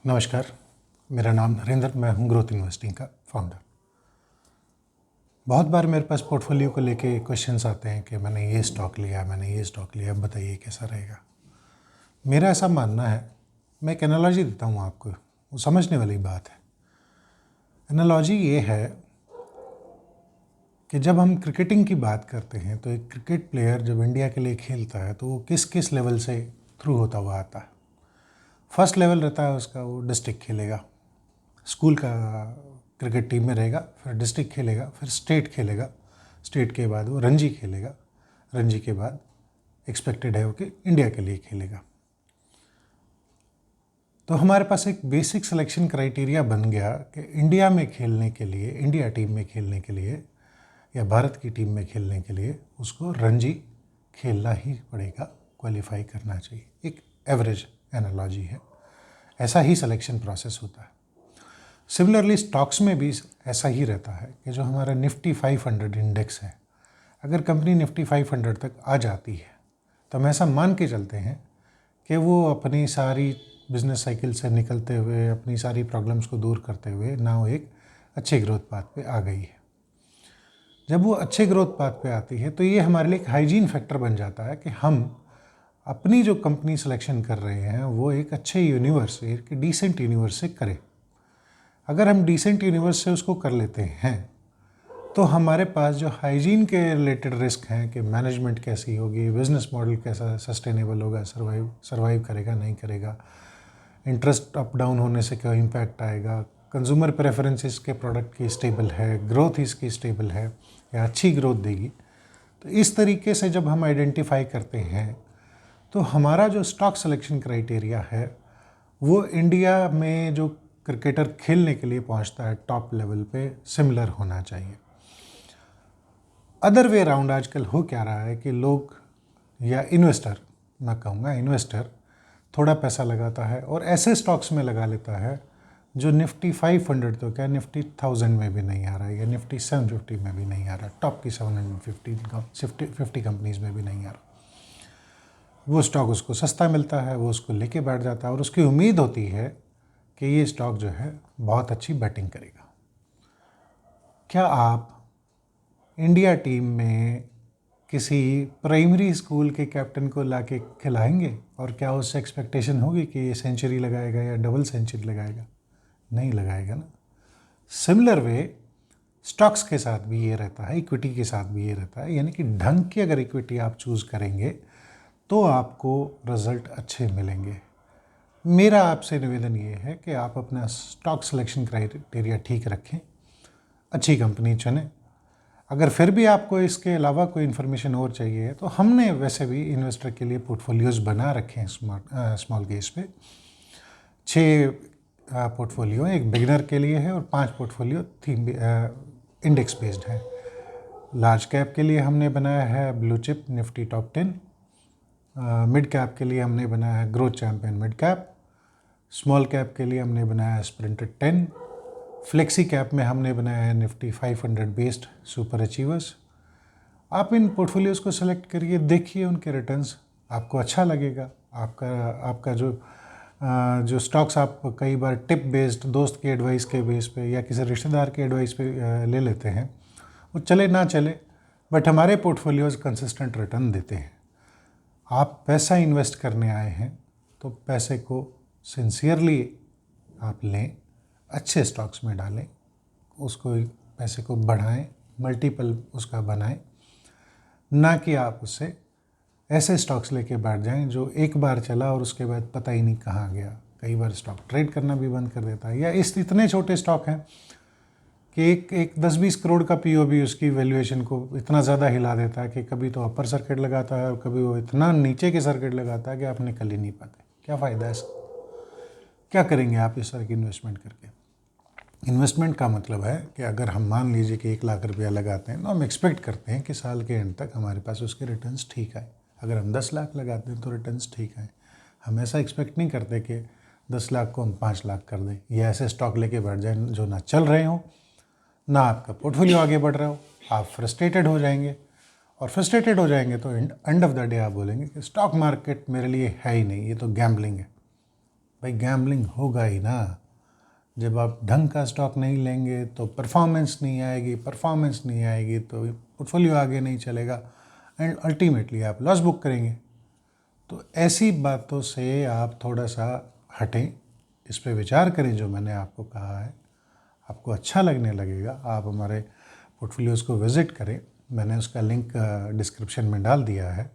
नमस्कार, मेरा नाम नरेंद्र, मैं हूं ग्रोथ इन्वेस्टिंग का फाउंडर। बहुत बार मेरे पास पोर्टफोलियो को लेके क्वेश्चंस आते हैं कि मैंने ये स्टॉक लिया, अब बताइए कैसा रहेगा। मेरा ऐसा मानना है, मैं एक एनालॉजी देता हूं आपको, वो समझने वाली बात है। एनालॉजी ये है कि जब हम क्रिकेटिंग की बात करते हैं तो एक क्रिकेट प्लेयर जब इंडिया के लिए खेलता है तो वो किस किस लेवल से थ्रू होता हुआ आता है। फर्स्ट लेवल रहता है उसका, वो डिस्ट्रिक्ट खेलेगा, स्कूल का क्रिकेट टीम में रहेगा, फिर डिस्ट्रिक्ट खेलेगा, फिर स्टेट खेलेगा, स्टेट के बाद वो रणजी खेलेगा, रणजी के बाद एक्सपेक्टेड है वो कि इंडिया के लिए खेलेगा। तो हमारे पास एक बेसिक सिलेक्शन क्राइटेरिया बन गया कि इंडिया में खेलने के लिए, इंडिया टीम में खेलने के लिए या भारत की टीम में खेलने के लिए उसको रणजी खेलना ही पड़ेगा, क्वालिफाई करना चाहिए। एक एवरेज एनालॉजी है, ऐसा ही सिलेक्शन प्रोसेस होता है। सिमिलरली स्टॉक्स में भी ऐसा ही रहता है कि जो हमारा निफ्टी 500 इंडेक्स है, अगर कंपनी निफ्टी 500 तक आ जाती है तो हम ऐसा मान के चलते हैं कि वो अपनी सारी बिजनेस साइकिल से निकलते हुए, अपनी सारी प्रॉब्लम्स को दूर करते हुए ना वो एक अच्छे ग्रोथ पाथ पे आ गई है। जब वो अच्छे ग्रोथ पाथ पे आती है तो ये हमारे लिए एक हाइजीन फैक्टर बन जाता है कि हम अपनी जो कंपनी सिलेक्शन कर रहे हैं वो एक अच्छे यूनिवर्स, एक डिसेंट यूनिवर्स से करें। अगर हम डिसेंट यूनिवर्स से उसको कर लेते हैं तो हमारे पास जो हाइजीन के रिलेटेड रिस्क हैं कि मैनेजमेंट कैसी होगी, बिजनेस मॉडल कैसा सस्टेनेबल होगा, सर्वाइव करेगा नहीं करेगा, इंटरेस्ट अप डाउन होने से क्या इम्पैक्ट आएगा, कंज्यूमर प्रेफरेंसेस के प्रोडक्ट की स्टेबल है, ग्रोथ इसकी स्टेबल है या अच्छी ग्रोथ देगी। तो इस तरीके से जब हम आइडेंटिफाई करते हैं तो हमारा जो स्टॉक सिलेक्शन क्राइटेरिया है वो इंडिया में जो क्रिकेटर खेलने के लिए पहुंचता है टॉप लेवल पे सिमिलर होना चाहिए। अदर वे राउंड आजकल हो क्या रहा है कि लोग या इन्वेस्टर, मैं कहूँगा इन्वेस्टर, थोड़ा पैसा लगाता है और ऐसे स्टॉक्स में लगा लेता है जो निफ्टी 500 तो क्या निफ्टी 1000 में भी नहीं आ रहा है या निफ्टी 750 में भी नहीं आ रहा, टॉप की 750 कंपनीज में भी नहीं आ रहा। वो स्टॉक उसको सस्ता मिलता है, वो उसको लेके बैठ जाता है और उसकी उम्मीद होती है कि ये स्टॉक जो है बहुत अच्छी बैटिंग करेगा। क्या आप इंडिया टीम में किसी प्राइमरी स्कूल के कैप्टन को लाके खिलाएंगे और क्या उससे एक्सपेक्टेशन होगी कि ये सेंचुरी लगाएगा या डबल सेंचुरी लगाएगा? नहीं लगाएगा ना। सिमिलर वे स्टॉक्स के साथ भी ये रहता है, इक्विटी के साथ भी ये रहता है, यानी कि ढंग की अगर इक्विटी आप चूज़ करेंगे तो आपको रिजल्ट अच्छे मिलेंगे। मेरा आपसे निवेदन ये है कि आप अपना स्टॉक सिलेक्शन क्राइटेरिया ठीक रखें, अच्छी कंपनी चुनें। अगर फिर भी आपको इसके अलावा कोई इन्फॉर्मेशन और चाहिए तो हमने वैसे भी इन्वेस्टर के लिए पोर्टफोलियोज़ बना रखे हैं स्मॉल केस पे। 6 पोर्टफोलियो, एक बिगिनर के लिए है और 5 पोर्टफोलियो थीम इंडेक्स बेस्ड है। लार्ज कैप के लिए हमने बनाया है blue chip Nifty top 10, mid cap के लिए हमने बनाया है growth champion mid cap, small cap के लिए हमने बनाया है स्प्रिंटर 10, फ्लेक्सी कैप में हमने बनाया है निफ्टी 500 बेस्ड सुपर अचीवर्स। आप इन पोर्टफोलियोज़ को सेलेक्ट करिए, देखिए उनके रिटर्न्स, आपको अच्छा लगेगा। आपका जो स्टॉक्स आप कई बार टिप बेस्ड, दोस्त के एडवाइस के बेस पे या किसी रिश्तेदार के एडवाइस पे ले लेते हैं, वो चले ना चले, बट हमारे पोर्टफोलियोज़ कंसिस्टेंट रिटर्न देते हैं। आप पैसा इन्वेस्ट करने आए हैं तो पैसे को सिंसियरली आप लें, अच्छे स्टॉक्स में डालें, उसको पैसे को बढ़ाएं, मल्टीपल उसका बनाएं, ना कि आप उससे ऐसे स्टॉक्स लेके बैठ जाएं जो एक बार चला और उसके बाद पता ही नहीं कहाँ गया। कई बार स्टॉक ट्रेड करना भी बंद कर देता है, या इतने छोटे स्टॉक हैं कि एक 10-20 करोड़ का पीओबी उसकी वैल्यूएशन को इतना ज़्यादा हिला देता है कि कभी तो अपर सर्किट लगाता है और कभी वो इतना नीचे के सर्किट लगाता है कि आप निकल ही नहीं पाते। क्या फ़ायदा है इसका? क्या करेंगे आप इस तरह की इन्वेस्टमेंट करके? इन्वेस्टमेंट का मतलब है कि अगर हम मान लीजिए कि 1 लाख रुपया लगाते हैं तो हम एक्सपेक्ट करते हैं कि साल के एंड तक हमारे पास उसके रिटर्न्स ठीक आए। अगर हम 10 लाख लगाते हैं तो रिटर्न्स ठीक आए। हम ऐसा एक्सपेक्ट नहीं करते कि 10 लाख को हम 5 लाख कर दें या ऐसे स्टॉक लेके बैठ जाएं जो ना चल रहे हों, ना आपका पोर्टफोलियो आगे बढ़ रहा हो। आप फ्रस्ट्रेटेड हो जाएंगे, और फ्रस्ट्रेटेड हो जाएंगे तो एंड ऑफ द डे आप बोलेंगे कि स्टॉक मार्केट मेरे लिए है ही नहीं, ये तो गैम्बलिंग है। भाई गैम्बलिंग होगा ही ना। जब आप ढंग का स्टॉक नहीं लेंगे तो परफॉर्मेंस नहीं आएगी, परफॉर्मेंस नहीं आएगी तो पोर्टफोलियो आगे नहीं चलेगा एंड अल्टीमेटली आप लॉस बुक करेंगे। तो ऐसी बातों से आप थोड़ा सा हटें, इस पे विचार करें जो मैंने आपको कहा है, आपको अच्छा लगने लगेगा। आप हमारे पोर्टफोलियोज़ को विज़िट करें, मैंने उसका लिंक डिस्क्रिप्शन में डाल दिया है।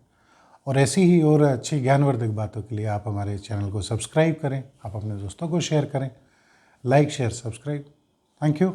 और ऐसी ही और अच्छी ज्ञानवर्धक बातों के लिए आप हमारे चैनल को सब्सक्राइब करें, आप अपने दोस्तों को शेयर करें, like share subscribe. Thank you.